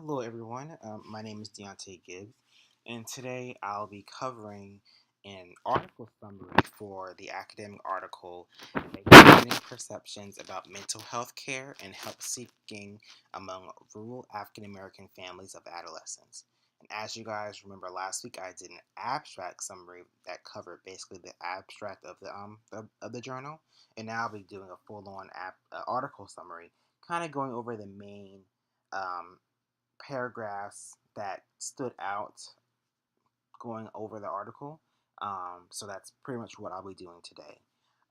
Hello, everyone. My name is Deontay Gibbs, and today I'll be covering an article summary for the academic article Examining Perceptions about Mental Health Care and Help Seeking Among Rural African American Families of Adolescents. And as you guys remember, last week I did an abstract summary that covered basically the abstract of the journal, and now I'll be doing a full-on article summary, kind of going over the main um, paragraphs that stood out going over the article. So that's pretty much what I'll be doing today.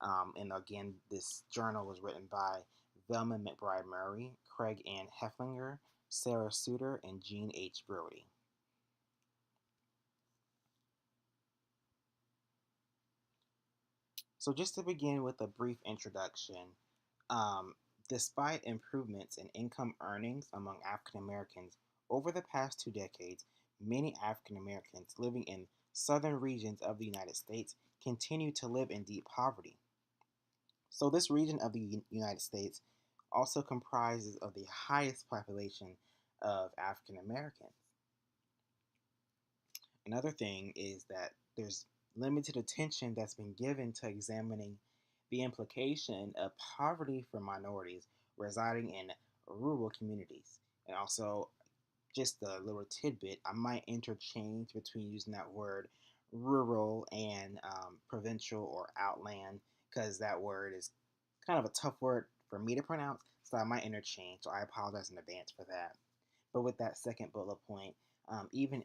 And again, this journal was written by Velma McBride Murray, Craig Ann Hefflinger, Sarah Suter, and Jean H. Brody. So just to begin with a brief introduction, um, despite improvements in income earnings among African Americans over the past 2 decades, many African Americans living in southern regions of the United States continue to live in deep poverty. So this region of the United States also comprises of the highest population of African Americans. Another thing is that there's limited attention that's been given to examining the implication of poverty for minorities residing in rural communities. And also, just a little tidbit, I might interchange between using that word rural and provincial or outland because that word is kind of a tough word for me to pronounce, so I might interchange. So I apologize in advance for that. But with that second bullet point, even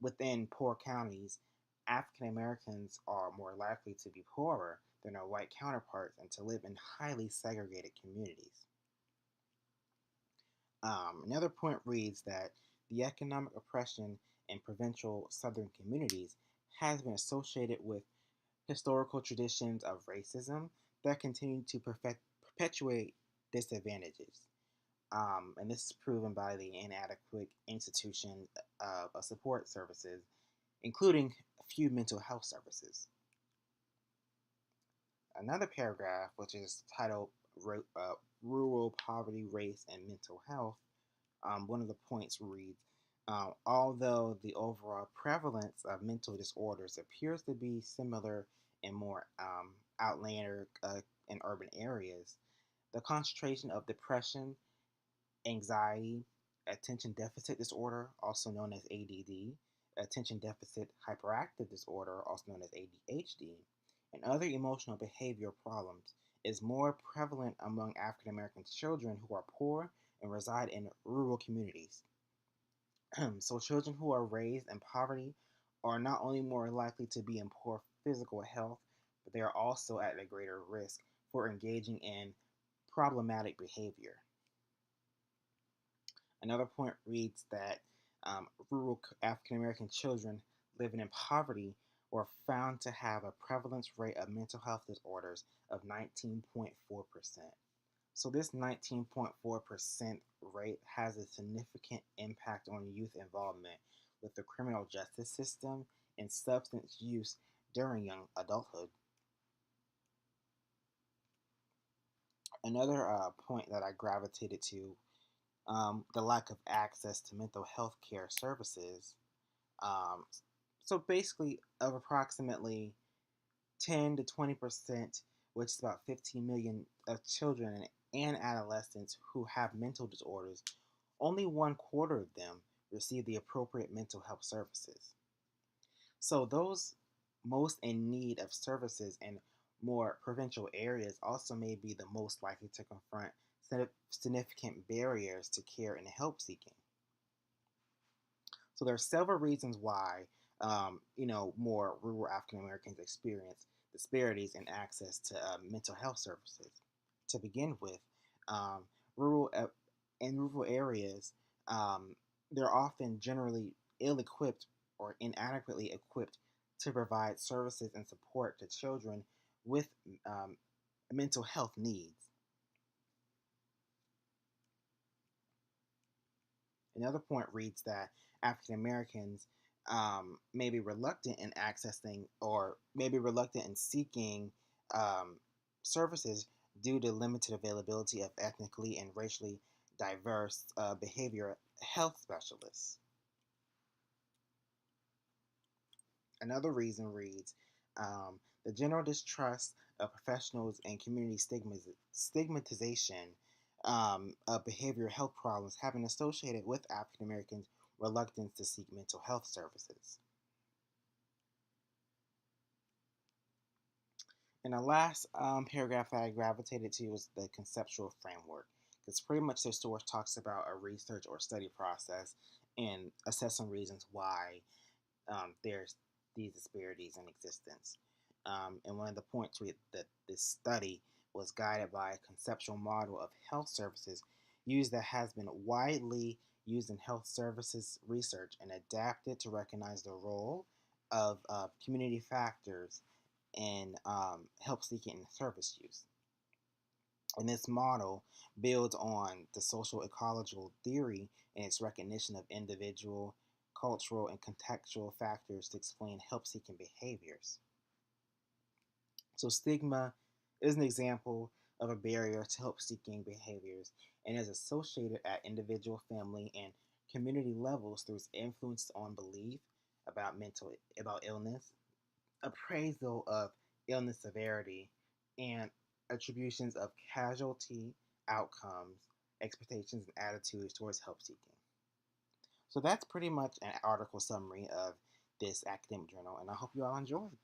within poor counties, African Americans are more likely to be poorer than their white counterparts and to live in highly segregated communities. Another point reads that the economic oppression in provincial southern communities has been associated with historical traditions of racism that continue to perpetuate disadvantages. And this is proven by the inadequate institution of support services, including a few mental health services. Another paragraph, which is titled Rural Poverty, Race, and Mental Health, one of the points reads although the overall prevalence of mental disorders appears to be similar in more outlander and urban areas, the concentration of depression, anxiety, attention deficit disorder, also known as ADD, attention deficit hyperactive disorder, also known as ADHD, and other emotional behavior problems is more prevalent among African American children who are poor and reside in rural communities. So, children who are raised in poverty are not only more likely to be in poor physical health, but they are also at a greater risk for engaging in problematic behavior. Another point reads that rural African American children living in poverty were found to have a prevalence rate of mental health disorders of 19.4%. So, this 19.4% rate has a significant impact on youth involvement with the criminal justice system and substance use during young adulthood. Another point that I gravitated to, the lack of access to mental health care services. Um, so basically, of approximately 10 to 20%, which is about 15 million of children and adolescents who have mental disorders, only 1/4 of them receive the appropriate mental health services. So those most in need of services in more provincial areas also may be the most likely to confront significant barriers to care and help seeking. So there are several reasons why more rural African Americans experience disparities in access to mental health services. To begin with, um, rural in rural areas, um, they're often generally ill-equipped or inadequately equipped to provide services and support to children with um, mental health needs. Another point reads that African Americans may be reluctant in accessing or may be reluctant in seeking um, services due to limited availability of ethnically and racially diverse behavioral health specialists. Another reason reads the general distrust of professionals and community stigmatization of behavioral health problems have been associated with African Americans' reluctance to seek mental health services. And the last paragraph that I gravitated to was the conceptual framework. Because pretty much this source talks about a research or study process and assessing reasons why there's these disparities in existence. And one of the points that this study was guided by a conceptual model of health services used that has been widely used in health services research and adapted to recognize the role of community factors in help seeking and service use. And this model builds on the social ecological theory and its recognition of individual, cultural, and contextual factors to explain help seeking behaviors. So, stigma is an example of a barrier to help seeking behaviors and is associated at individual, family, and community levels through its influence on belief about illness, appraisal of illness severity, and attributions of casualty outcomes, expectations, and attitudes towards help seeking. So that's pretty much an article summary of this academic journal, and I hope you all enjoyed.